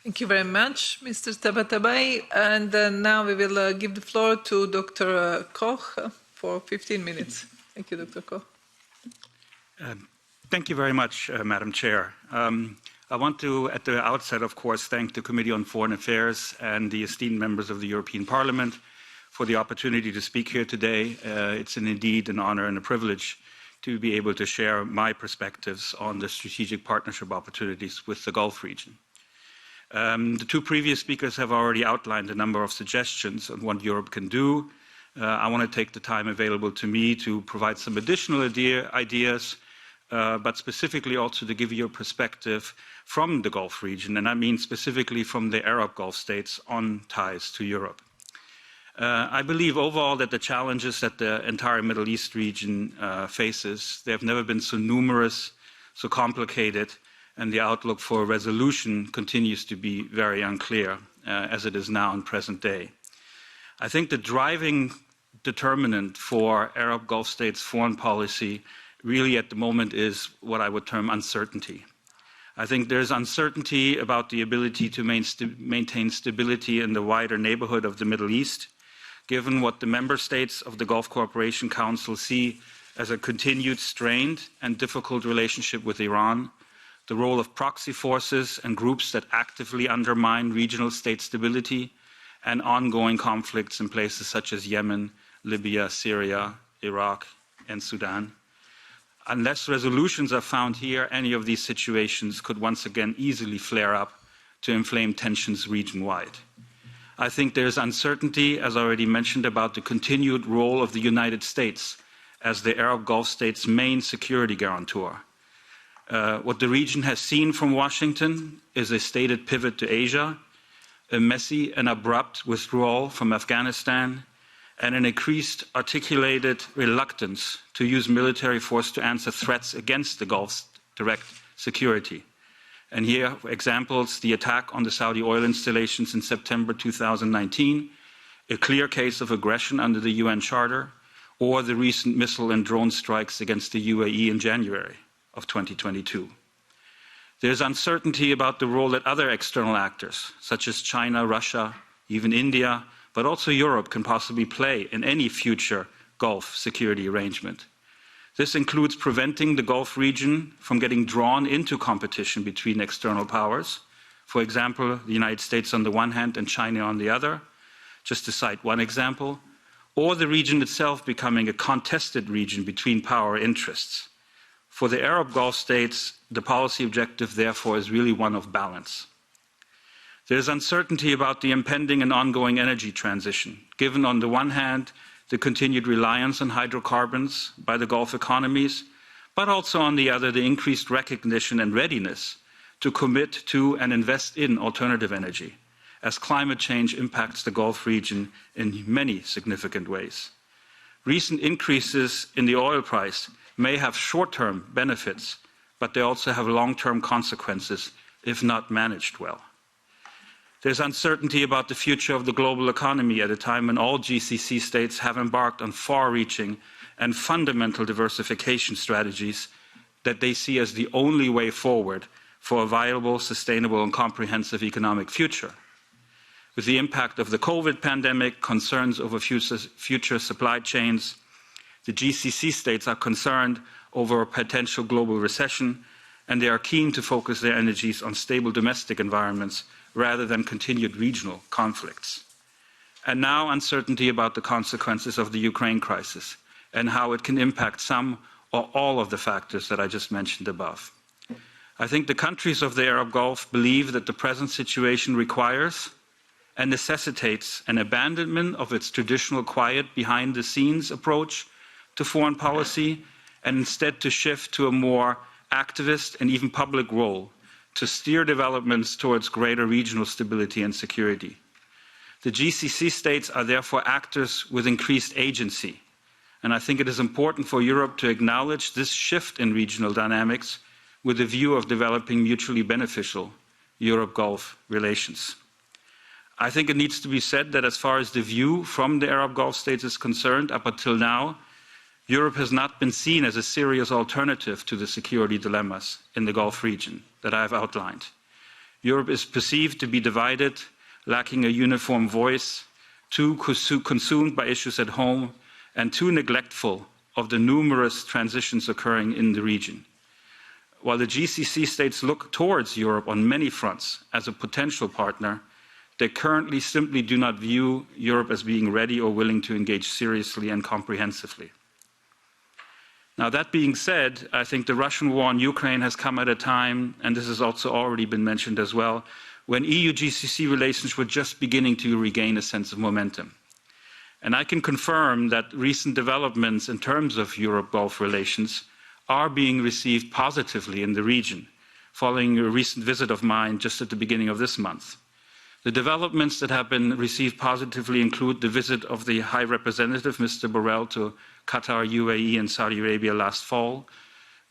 Thank you very much, Mr. Tabatabai. And now we will give the floor to Dr. Koch for 15 minutes. Thank you, Dr. Koch. Thank you very much, Madam Chair. I want to, at the outset, of course, thank the Committee on Foreign Affairs and the esteemed members of the European Parliament for the opportunity to speak here today. It's indeed an honor and a privilege to be able to share my perspectives on the strategic partnership opportunities with the Gulf region. The two previous speakers have already outlined a number of suggestions on what Europe can do. I want to take the time available to me to provide some additional ideas, but specifically also to give you a perspective from the Gulf region, and I mean specifically from the Arab Gulf states on ties to Europe. I believe overall that the challenges that the entire Middle East region faces, they have never been so numerous, so complicated, and the outlook for a resolution continues to be very unclear, as it is now in present day. I think the driving determinant for Arab Gulf states' foreign policy really at the moment is what I would term uncertainty. I think there's uncertainty about the ability to maintain stability in the wider neighborhood of the Middle East, given what the member states of the Gulf Cooperation Council see as a continued strained and difficult relationship with Iran, the role of proxy forces and groups that actively undermine regional state stability, and ongoing conflicts in places such as Yemen, Libya, Syria, Iraq, and Sudan. Unless resolutions are found here, any of these situations could once again easily flare up to inflame tensions region-wide. I think there's uncertainty, as already mentioned, about the continued role of the United States as the Arab Gulf states' main security guarantor. What the region has seen from Washington is a stated pivot to Asia, a messy and abrupt withdrawal from Afghanistan, and an increased articulated reluctance to use military force to answer threats against the Gulf's direct security. And here, for examples, the attack on the Saudi oil installations in September 2019, a clear case of aggression under the UN Charter, or the recent missile and drone strikes against the UAE in January of 2022. There's uncertainty about the role that other external actors, such as China, Russia, even India, but also Europe, can possibly play in any future Gulf security arrangement. This includes preventing the Gulf region from getting drawn into competition between external powers, for example, the United States on the one hand and China on the other, just to cite one example, or the region itself becoming a contested region between power interests. For the Arab Gulf states, the policy objective, therefore, is really one of balance. There is uncertainty about the impending and ongoing energy transition, given on the one hand, the continued reliance on hydrocarbons by the Gulf economies, but also on the other, the increased recognition and readiness to commit to and invest in alternative energy, as climate change impacts the Gulf region in many significant ways. Recent increases in the oil price may have short-term benefits, but they also have long-term consequences if not managed well. There's uncertainty about the future of the global economy at a time when all GCC states have embarked on far-reaching and fundamental diversification strategies that they see as the only way forward for a viable, sustainable, and comprehensive economic future. With the impact of the COVID pandemic, concerns over future supply chains, the GCC states are concerned over a potential global recession, and they are keen to focus their energies on stable domestic environments rather than continued regional conflicts. And now uncertainty about the consequences of the Ukraine crisis and how it can impact some or all of the factors that I just mentioned above. I think the countries of the Arab Gulf believe that the present situation requires and necessitates an abandonment of its traditional quiet behind-the-scenes approach to foreign policy, and instead to shift to a more activist and even public role to steer developments towards greater regional stability and security. The GCC states are therefore actors with increased agency, and I think it is important for Europe to acknowledge this shift in regional dynamics with a view of developing mutually beneficial Europe-Gulf relations. I think it needs to be said that as far as the view from the Arab Gulf states is concerned, up until now, Europe has not been seen as a serious alternative to the security dilemmas in the Gulf region that I have outlined. Europe is perceived to be divided, lacking a uniform voice, too consumed by issues at home, and too neglectful of the numerous transitions occurring in the region. While the GCC states look towards Europe on many fronts as a potential partner, they currently simply do not view Europe as being ready or willing to engage seriously and comprehensively. Now, that being said, I think the Russian war on Ukraine has come at a time, and this has also already been mentioned as well, when EU-GCC relations were just beginning to regain a sense of momentum. And I can confirm that recent developments in terms of Europe-Gulf relations are being received positively in the region, following a recent visit of mine just at the beginning of this month. The developments that have been received positively include the visit of the High Representative, Mr. Borrell, to Qatar, UAE, and Saudi Arabia last fall,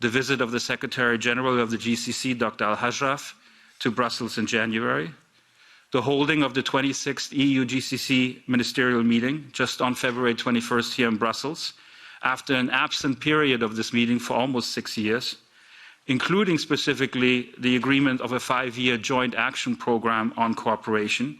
the visit of the Secretary General of the GCC, Dr. Al-Hajraf, to Brussels in January, the holding of the 26th EU-GCC ministerial meeting just on February 21st here in Brussels, after an absent period of this meeting for almost 6 years, including specifically the agreement of a 5-year joint action program on cooperation.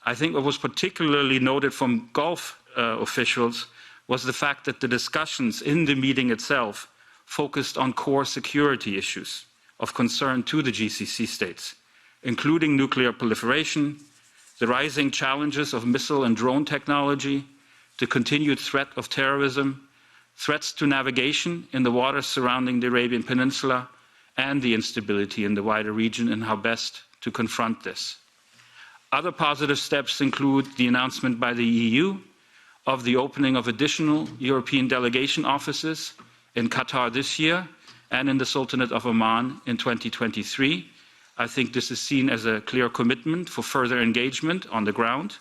I think what was particularly noted from Gulf officials was the fact that the discussions in the meeting itself focused on core security issues of concern to the GCC states, including nuclear proliferation, the rising challenges of missile and drone technology, the continued threat of terrorism, threats to navigation in the waters surrounding the Arabian Peninsula, and the instability in the wider region and how best to confront this. Other positive steps include the announcement by the EU of the opening of additional European delegation offices in Qatar this year and in the Sultanate of Oman in 2023. I think this is seen as a clear commitment for further engagement on the ground.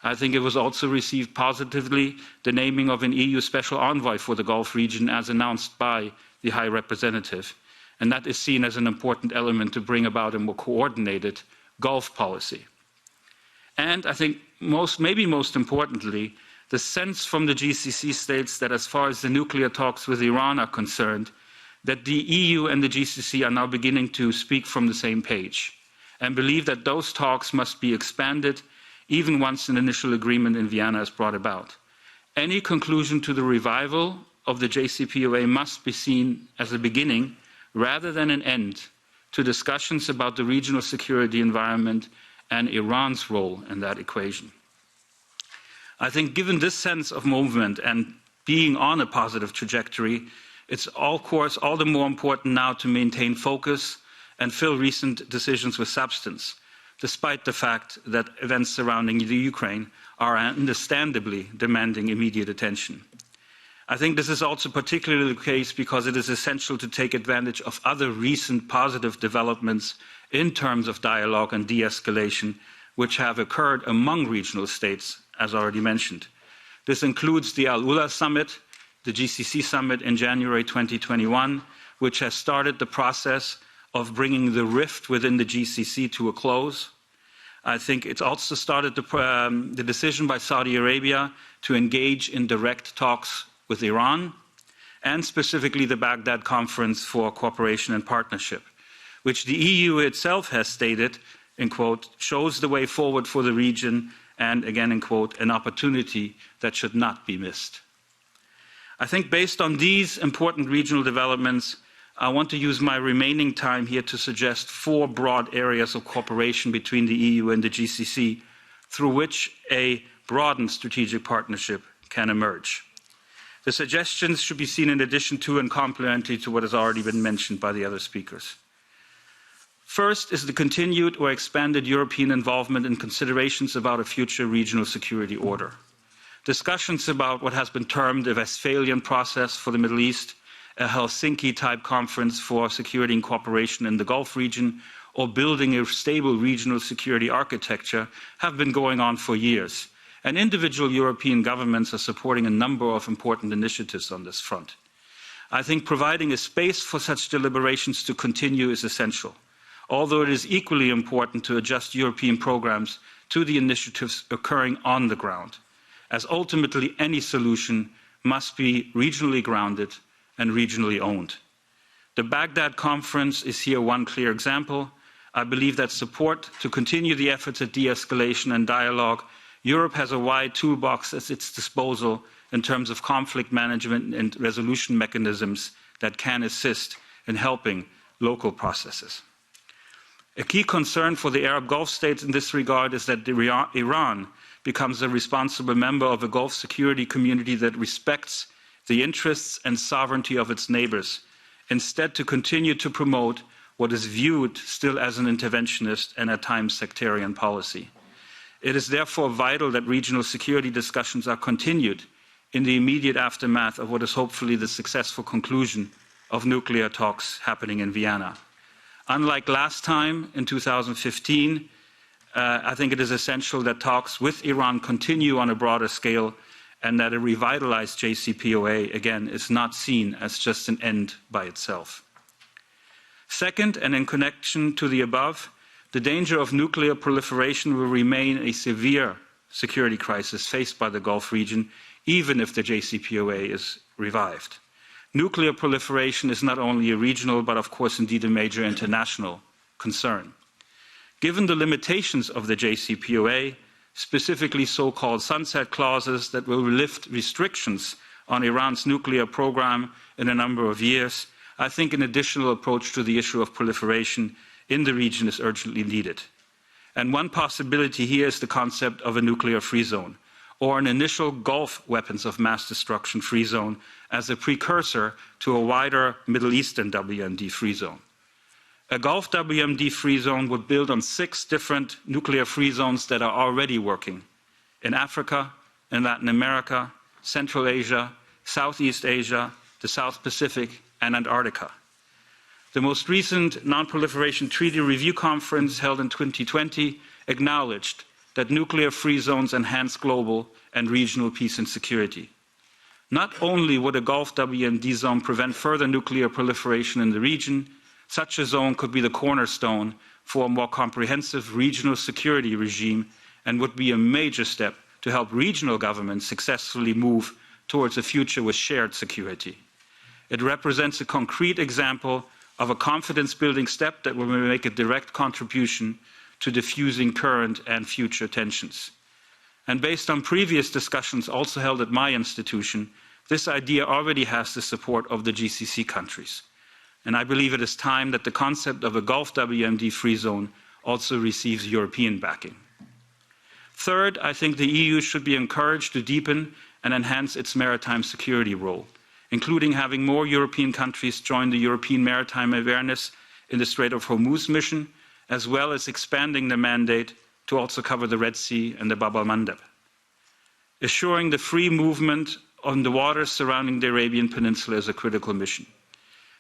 I think it was also received positively, the naming of an EU special envoy for the Gulf region as announced by the High Representative. And that is seen as an important element to bring about a more coordinated Gulf policy. And I think maybe most importantly, the sense from the GCC states that as far as the nuclear talks with Iran are concerned, that the EU and the GCC are now beginning to speak from the same page and believe that those talks must be expanded even once an initial agreement in Vienna is brought about. Any conclusion to the revival of the JCPOA must be seen as a beginning rather than an end to discussions about the regional security environment and Iran's role in that equation. I think given this sense of movement and being on a positive trajectory, it's of course all the more important now to maintain focus and fill recent decisions with substance, despite the fact that events surrounding the Ukraine are understandably demanding immediate attention. I think this is also particularly the case because it is essential to take advantage of other recent positive developments in terms of dialogue and de-escalation, which have occurred among regional states, as already mentioned. This includes the Al-Ula Summit, the GCC Summit in January 2021, which has started the process of bringing the rift within the GCC to a close. I think it's also started the decision by Saudi Arabia to engage in direct talks with Iran, and specifically the Baghdad Conference for Cooperation and Partnership, which the EU itself has stated, in quote, shows the way forward for the region and, again, in quote, an opportunity that should not be missed. I think based on these important regional developments, I want to use my remaining time here to suggest 4 broad areas of cooperation between the EU and the GCC through which a broadened strategic partnership can emerge. The suggestions should be seen in addition to and complementary to what has already been mentioned by the other speakers. First is the continued or expanded European involvement in considerations about a future regional security order. Discussions about what has been termed a Westphalian process for the Middle East, a Helsinki-type conference for security and cooperation in the Gulf region, or building a stable regional security architecture have been going on for years. And individual European governments are supporting a number of important initiatives on this front. I think providing a space for such deliberations to continue is essential, although it is equally important to adjust European programs to the initiatives occurring on the ground, as ultimately any solution must be regionally grounded and regionally owned. The Baghdad Conference is here one clear example. I believe that support to continue the efforts at de-escalation and dialogue, Europe has a wide toolbox at its disposal in terms of conflict management and resolution mechanisms that can assist in helping local processes. A key concern for the Arab Gulf states in this regard is that Iran becomes a responsible member of a Gulf security community that respects the interests and sovereignty of its neighbors, instead to continue to promote what is viewed still as an interventionist and at times sectarian policy. It is therefore vital that regional security discussions are continued in the immediate aftermath of what is hopefully the successful conclusion of nuclear talks happening in Vienna. Unlike last time in 2015, I think it is essential that talks with Iran continue on a broader scale and that a revitalized JCPOA, again, is not seen as just an end by itself. Second, and in connection to the above, the danger of nuclear proliferation will remain a severe security crisis faced by the Gulf region, even if the JCPOA is revived. Nuclear proliferation is not only a regional, but of course indeed a major international concern. Given the limitations of the JCPOA, specifically so-called sunset clauses that will lift restrictions on Iran's nuclear program in a number of years, I think an additional approach to the issue of proliferation in the region is urgently needed. And one possibility here is the concept of a nuclear-free zone, or an initial Gulf weapons of mass destruction free zone as a precursor to a wider Middle Eastern WMD free zone. A Gulf WMD free zone would build on 6 different nuclear free zones that are already working in Africa, in Latin America, Central Asia, Southeast Asia, the South Pacific, and Antarctica. The most recent Non-Proliferation Treaty Review Conference held in 2020 acknowledged that nuclear-free zones enhance global and regional peace and security. Not only would a Gulf WMD zone prevent further nuclear proliferation in the region, such a zone could be the cornerstone for a more comprehensive regional security regime and would be a major step to help regional governments successfully move towards a future with shared security. It represents a concrete example of a confidence-building step that will make a direct contribution to diffusing current and future tensions. And based on previous discussions also held at my institution, this idea already has the support of the GCC countries. And I believe it is time that the concept of a Gulf WMD free zone also receives European backing. Third, I think the EU should be encouraged to deepen and enhance its maritime security role, including having more European countries join the European Maritime Awareness in the Strait of Hormuz mission, as well as expanding the mandate to also cover the Red Sea and the Bab al-Mandeb. Assuring the free movement on the waters surrounding the Arabian Peninsula is a critical mission.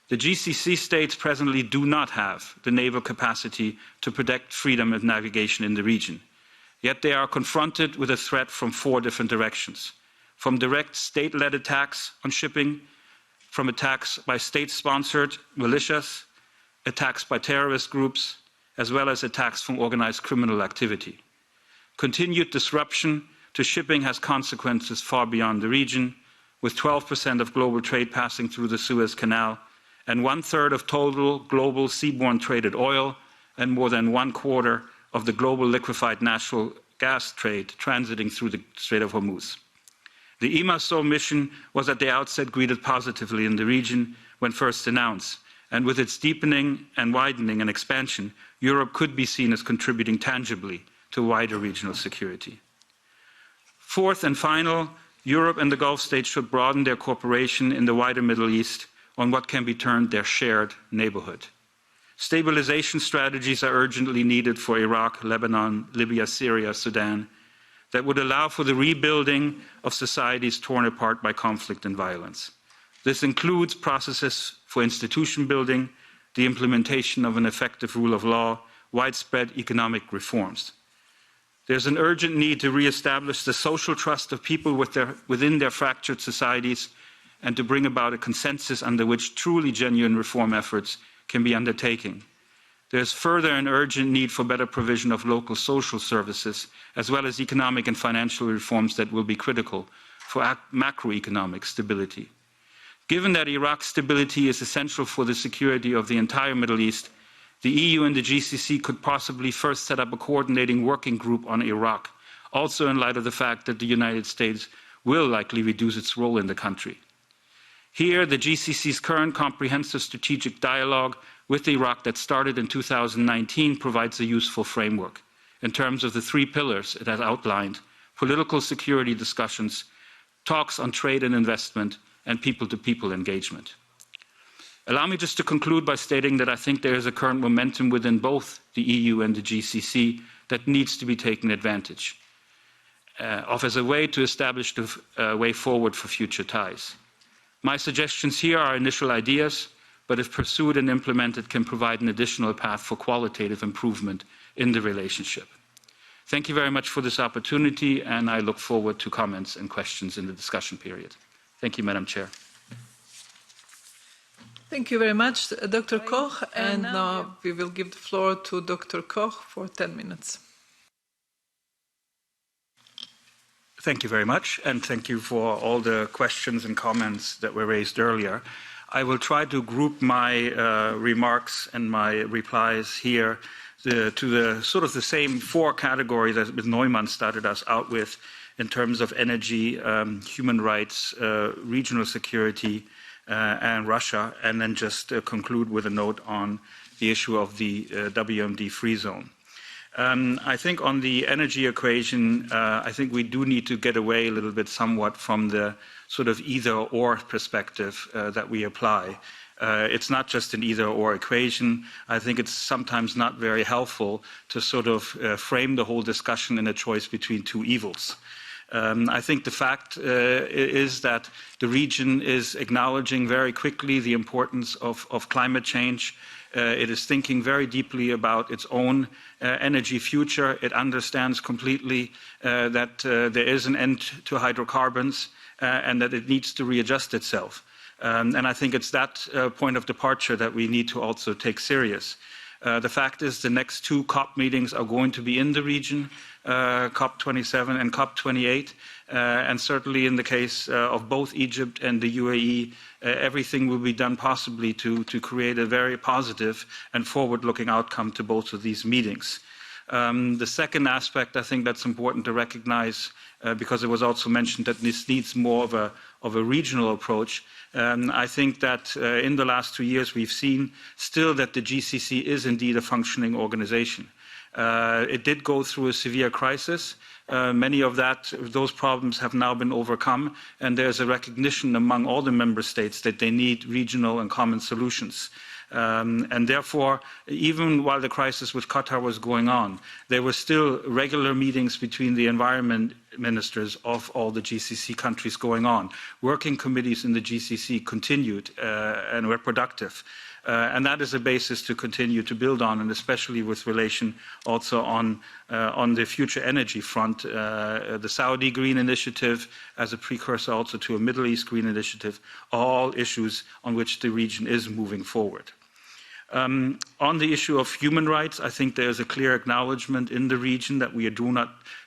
The GCC states presently do not have the naval capacity to protect freedom of navigation in the region. Yet they are confronted with a threat from 4 different directions: from direct state-led attacks on shipping, from attacks by state-sponsored militias, attacks by terrorist groups, as well as attacks from organized criminal activity. Continued disruption to shipping has consequences far beyond the region, with 12% of global trade passing through the Suez Canal, and 1/3 of total global seaborne traded oil, and more than 1/4 of the global liquefied natural gas trade transiting through the Strait of Hormuz. The EMASO mission was at the outset greeted positively in the region when first announced, and with its deepening and widening and expansion, Europe could be seen as contributing tangibly to wider regional security. Fourth and final, Europe and the Gulf states should broaden their cooperation in the wider Middle East on what can be termed their shared neighborhood. Stabilization strategies are urgently needed for Iraq, Lebanon, Libya, Syria, Sudan, that would allow for the rebuilding of societies torn apart by conflict and violence. This includes processes for institution building, the implementation of an effective rule of law, widespread economic reforms. There's an urgent need to reestablish the social trust of people within their fractured societies and to bring about a consensus under which truly genuine reform efforts can be undertaken. There's further an urgent need for better provision of local social services, as well as economic and financial reforms that will be critical for macroeconomic stability. Given that Iraq's stability is essential for the security of the entire Middle East, the EU and the GCC could possibly first set up a coordinating working group on Iraq, also in light of the fact that the United States will likely reduce its role in the country. Here, the GCC's current comprehensive strategic dialogue with Iraq that started in 2019 provides a useful framework in terms of the three pillars it has outlined: political security discussions, talks on trade and investment, and people-to-people engagement. Allow me just to conclude by stating that I think there is a current momentum within both the EU and the GCC that needs to be taken advantage of as a way to establish the way forward for future ties. My suggestions here are initial ideas, but if pursued and implemented, can provide an additional path for qualitative improvement in the relationship. Thank you very much for this opportunity, and I look forward to comments and questions in the discussion period. Thank you, Madam Chair. Thank you very much, Dr. Koch, and now we will give the floor to Dr. Koch for 10 minutes. Thank you very much, and thank you for all the questions and comments that were raised earlier. I will try to group my remarks and my replies here to the sort of the same four categories that Ms. Neumann started us out with in terms of energy, human rights, regional security, and Russia, and then just conclude with a note on the issue of the WMD free zone. I think on the energy equation, I think we do need to get away a little bit somewhat from the sort of either-or perspective that we apply. It's not just an either-or equation. I think it's sometimes not very helpful to sort of frame the whole discussion in a choice between two evils. I think the fact is that the region is acknowledging very quickly the importance of climate change. It is thinking very deeply about its own energy future. It understands completely that there is an end to hydrocarbons and that it needs to readjust itself. And I think it's that point of departure that we need to also take serious. The fact is the next two COP meetings are going to be in the region, COP27 and COP28, and certainly in the case of both Egypt and the UAE, everything will be done possibly to create a very positive and forward-looking outcome to both of these meetings. The second aspect I think that's important to recognize, because it was also mentioned that this needs more of a regional approach. I think that in the last 2 years we've seen still that the GCC is indeed a functioning organization. It did go through a severe crisis. Many of those problems have now been overcome, and there's a recognition among all the member states that they need regional and common solutions. And therefore, even while the crisis with Qatar was going on, there were still regular meetings between the environment ministers of all the GCC countries going on. Working committees in the GCC continued and were productive. And that is a basis to continue to build on, and especially with relation also on the future energy front, the Saudi Green Initiative as a precursor also to a Middle East Green Initiative, all issues on which the region is moving forward. On the issue of human rights, I think there is a clear acknowledgement in the region that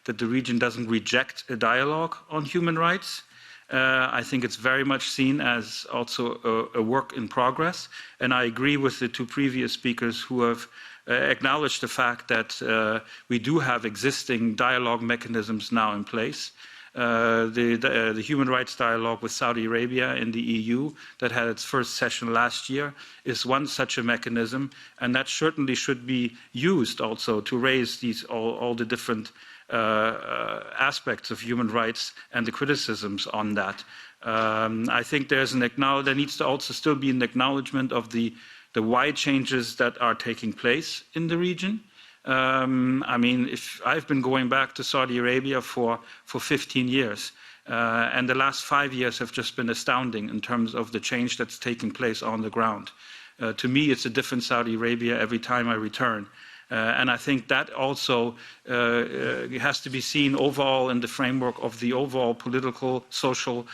that the region doesn't reject a dialogue on human rights. I think it's very much seen as also a work in progress, and I agree with the two previous speakers who have acknowledged the fact that we do have existing dialogue mechanisms now in place. The human rights dialogue with Saudi Arabia in the EU that had its first session last year is one such a mechanism, and that certainly should be used also to raise all the different aspects of human rights and the criticisms on that. I think there needs to also still be an acknowledgement of the wide changes that are taking place in the region. I mean, if I've been going back to Saudi Arabia for 15 years, and the last 5 years have just been astounding in terms of the change that's taking place on the ground. To me, it's a different Saudi Arabia every time I return. And I think that also has to be seen overall in the framework of the overall political, social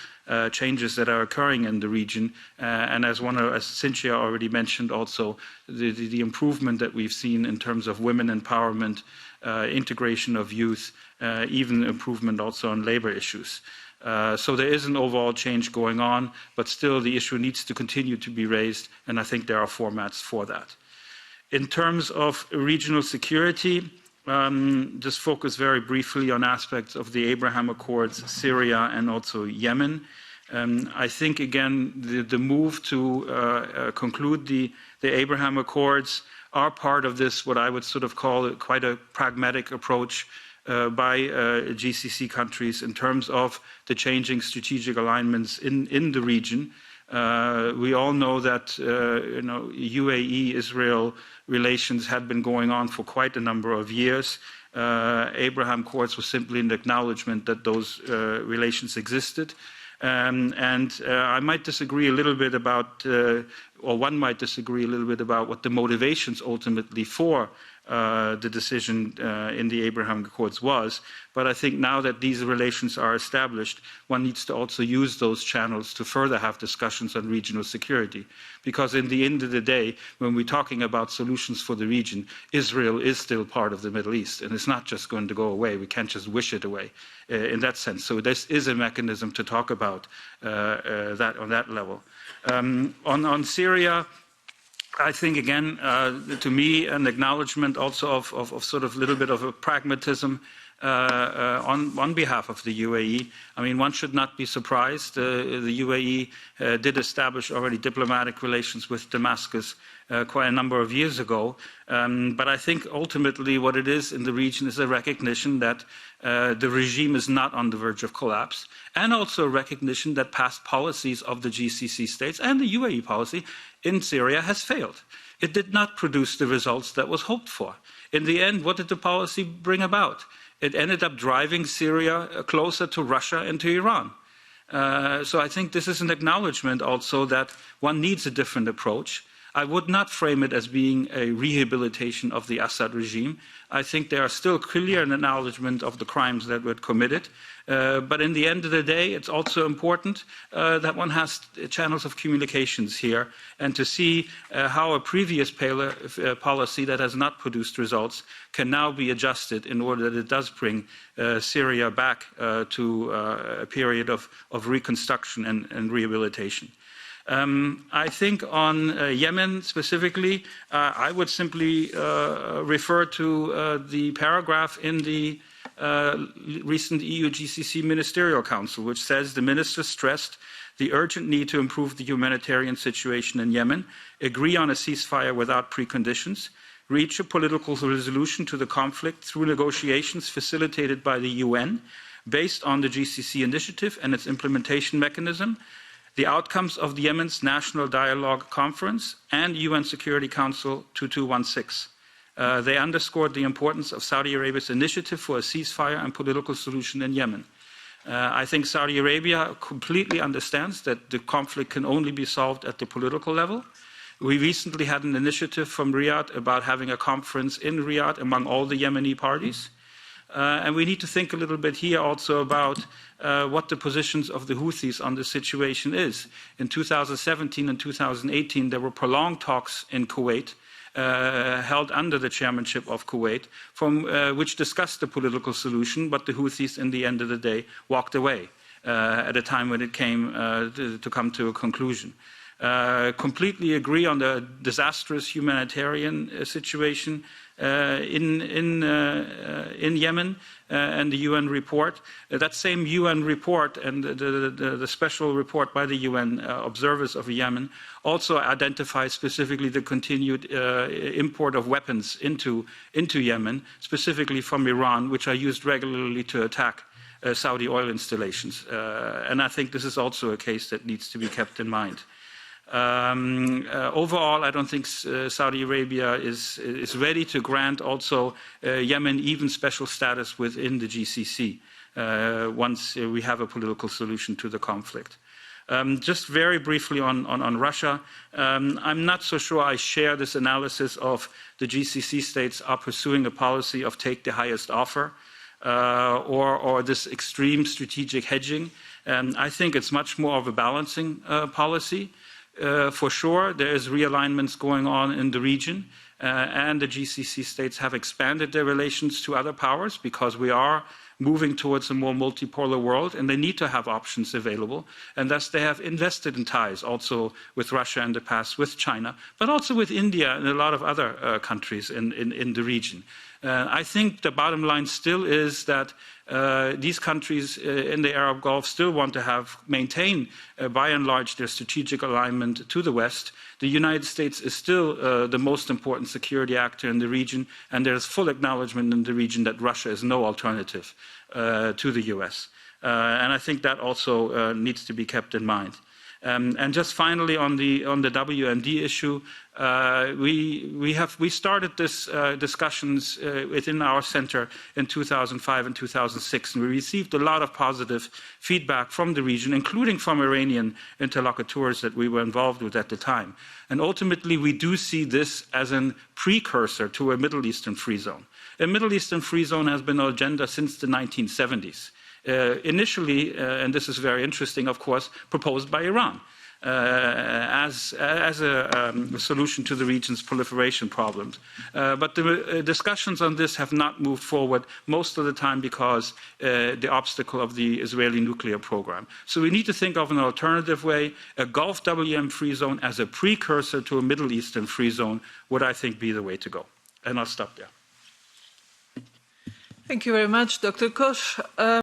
changes that are occurring in the region. And as Cynthia already mentioned also, the improvement that we've seen in terms of women empowerment, integration of youth, even improvement also on labor issues. So there is an overall change going on, but still the issue needs to continue to be raised, and I think there are formats for that. In terms of regional security, just focus very briefly on aspects of the Abraham Accords, Syria, and also Yemen. I think, again, the move to conclude the Abraham Accords are part of this, what I would sort of call quite a pragmatic approach by GCC countries in terms of the changing strategic alignments in the region. We all know that UAE-Israel relations had been going on for quite a number of years. Abraham Accords was simply an acknowledgement that those relations existed. I might disagree a little bit about, or one might disagree a little bit about what the motivations ultimately for the decision in the Abraham Accords was. But I think now that these relations are established, one needs to also use those channels to further have discussions on regional security. Because in the end of the day, when we're talking about solutions for the region, Israel is still part of the Middle East, and it's not just going to go away. We can't just wish it away in that sense. So this is a mechanism to talk about that on that level. On Syria, I think, again, to me, an acknowledgement also of sort of a little bit of a pragmatism on behalf of the UAE. I mean, one should not be surprised. The UAE did establish already diplomatic relations with Damascus quite a number of years ago. But I think ultimately what it is in the region is a recognition that the regime is not on the verge of collapse, and also a recognition that past policies of the GCC states and the UAE policy in Syria has failed. It did not produce the results that was hoped for. In the end, what did the policy bring about? It ended up driving Syria closer to Russia and to Iran. So I think this is an acknowledgement also that one needs a different approach. I would not frame it as being a rehabilitation of the Assad regime. I think there are still clear an acknowledgement of the crimes that were committed. But in the end of the day, it's also important that one has channels of communications here, and to see how a previous policy that has not produced results can now be adjusted in order that it does bring Syria back to a period of reconstruction and rehabilitation. I think on Yemen specifically, I would simply refer to the paragraph in the recent EU-GCC Ministerial Council, which says the ministers stressed the urgent need to improve the humanitarian situation in Yemen, agree on a ceasefire without preconditions, reach a political resolution to the conflict through negotiations facilitated by the UN based on the GCC initiative and its implementation mechanism, the outcomes of the Yemen's National Dialogue Conference and UN Security Council 2216. They underscored the importance of Saudi Arabia's initiative for a ceasefire and political solution in Yemen. I think Saudi Arabia completely understands that the conflict can only be solved at the political level. We recently had an initiative from Riyadh about having a conference in Riyadh among all the Yemeni parties. And we need to think a little bit here also about what the positions of the Houthis on the situation is. In 2017 and 2018, there were prolonged talks in Kuwait, held under the chairmanship of Kuwait, which discussed the political solution, but the Houthis, in the end of the day, walked away at a time when it came to come to a conclusion. Completely agree on the disastrous humanitarian situation in Yemen and the UN report. That same UN report and the special report by the UN observers of Yemen also identifies specifically the continued import of weapons into Yemen, specifically from Iran, which are used regularly to attack Saudi oil installations. And I think this is also a case that needs to be kept in mind. Overall, I don't think Saudi Arabia is ready to grant also Yemen even special status within the GCC once we have a political solution to the conflict. Just very briefly on Russia, I'm not so sure I share this analysis of the GCC states are pursuing a policy of take the highest offer or this extreme strategic hedging. I think it's much more of a balancing policy. For sure, there is realignments going on in the region, and the GCC states have expanded their relations to other powers because we are moving towards a more multipolar world, and they need to have options available. And thus they have invested in ties also with Russia in the past, with China, but also with India and a lot of other countries in the region. I think the bottom line still is that these countries in the Arab Gulf still want to maintain, by and large, their strategic alignment to the West. The United States is still the most important security actor in the region, and there is full acknowledgement in the region that Russia is no alternative to the US. And I think that also needs to be kept in mind. And just finally on the WMD issue, we started this discussions within our center in 2005 and 2006, and we received a lot of positive feedback from the region, including from Iranian interlocutors that we were involved with at the time. And ultimately, we do see this as a precursor to a Middle Eastern free zone. A Middle Eastern free zone has been on agenda since the 1970s. Initially, and this is very interesting, of course, proposed by Iran as a solution to the region's proliferation problems. But the discussions on this have not moved forward, most of the time because the obstacle of the Israeli nuclear program. So we need to think of an alternative way. A Gulf WM free zone as a precursor to a Middle Eastern free zone would, I think, be the way to go. And I'll stop there. Thank you very much, Dr. Koch.